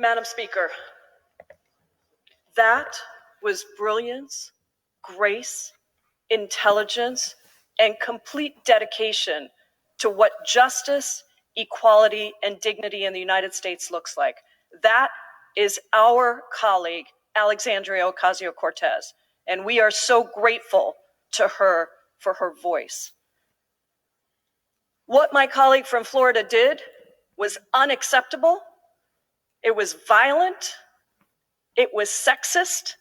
Madam Speaker, that was brilliance, grace, intelligence, and complete dedication to what justice, equality, and dignity in the United States looks like. That is our colleague, Alexandria Ocasio-Cortez, and we are so grateful to her for her voice. What my colleague from Florida did was unacceptable. It was violent. It was sexist.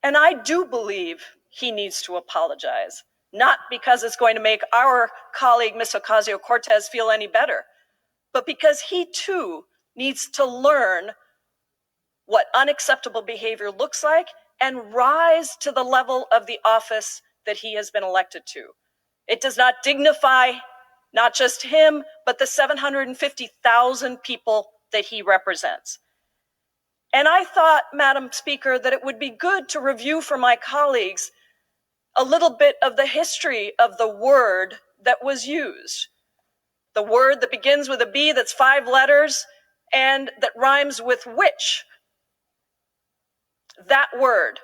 And I do believe he needs to apologize, not because it's going to make our colleague, Ms. Ocasio-Cortez, feel any better, but because he too needs to learn what unacceptable behavior looks like and rise to the level of the office that he has been elected to. It does not dignify not just him, but the 750,000 people that he represents. And I thought, Madam Speaker, that it would be good to review for my colleagues a little bit of the history of the word that was used. The word that begins with a B that's 5 letters and that rhymes with which. That word.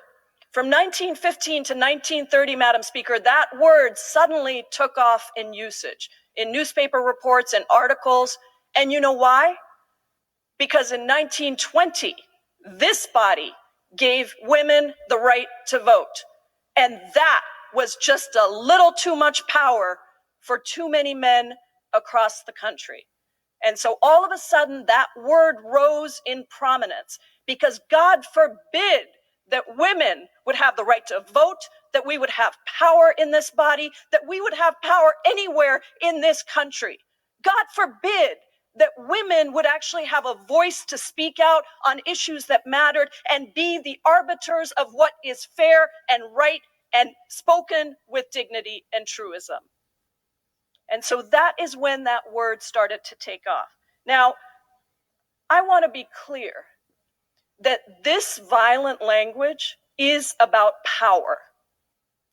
From 1915 to 1930, Madam Speaker, that word suddenly took off in usage, in newspaper reports and articles. And you know why? Because in 1920, this body gave women the right to vote. And that was just a little too much power for too many men across the country. And so all of a sudden that word rose in prominence because God forbid that women would have the right to vote, that we would have power in this body, that we would have power anywhere in this country. God forbid that women would actually have a voice to speak out on issues that mattered and be the arbiters of what is fair and right and spoken with dignity and truism. And so that is when that word started to take off. Now, I want to be clear that this violent language is about power.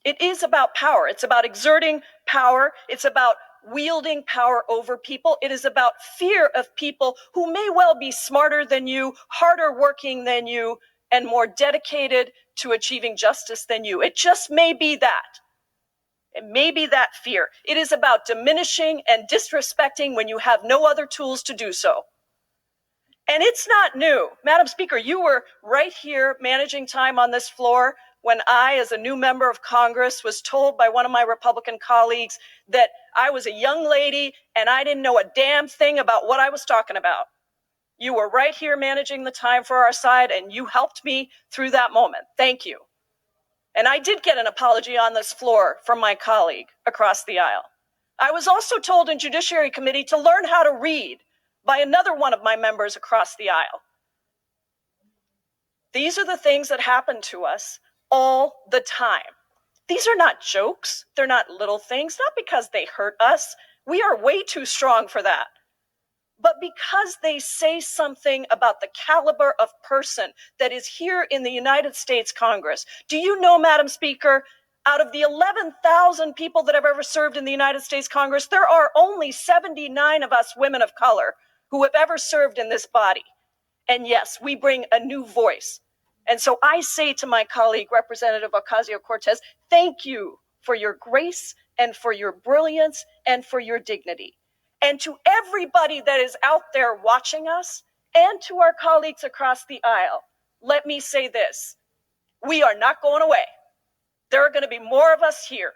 It is about power. It's about exerting power. It's about wielding power over people. It is about fear of people who may well be smarter than you, harder working than you, and more dedicated to achieving justice than you. It just may be that. It may be that fear. It is about diminishing and disrespecting when you have no other tools to do so. And it's not new. Madam Speaker, you were right here managing time on this floor when I, as a new member of Congress, was told by one of my Republican colleagues that I was a young lady and I didn't know a damn thing about what I was talking about. You were right here managing the time for our side and you helped me through that moment. Thank you. And I did get an apology on this floor from my colleague across the aisle. I was also told in Judiciary Committee to learn how to read by another one of my members across the aisle. These are the things that happen to us all the time. These are not jokes. They're not little things, not because they hurt us. We are way too strong for that. But because they say something about the caliber of person that is here in the United States Congress. Do you know, Madam Speaker, out of the 11,000 people that have ever served in the United States Congress, there are only 79 of us women of color who have ever served in this body. And yes, we bring a new voice. And so I say to my colleague, Representative Ocasio-Cortez, thank you for your grace and for your brilliance and for your dignity. And to everybody that is out there watching us and to our colleagues across the aisle, let me say this. We are not going away. There are going to be more of us here.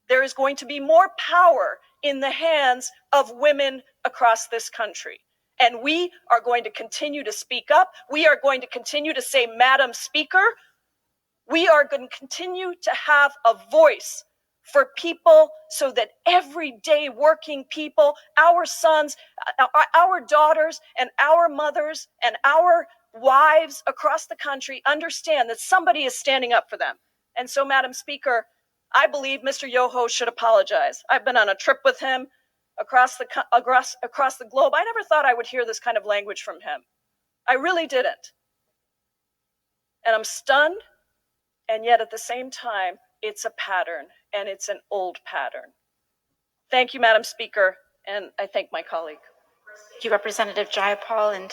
There is going to be more power in the hands of women across this country. And we are going to continue to speak up. We are going to continue to say, Madam Speaker, we are going to continue to have a voice for people so that everyday working people, our sons, our daughters, and our mothers, and our wives across the country understand that somebody is standing up for them. And so, Madam Speaker, I believe Mr. Yoho should apologize. I've been on a trip with him across the globe. I never thought I would hear this kind of language from him. I really didn't. And I'm stunned, and yet at the same time, it's a pattern, and it's an old pattern. Thank you, Madam Speaker, and I thank my colleague. Thank you, Representative Jayapal. And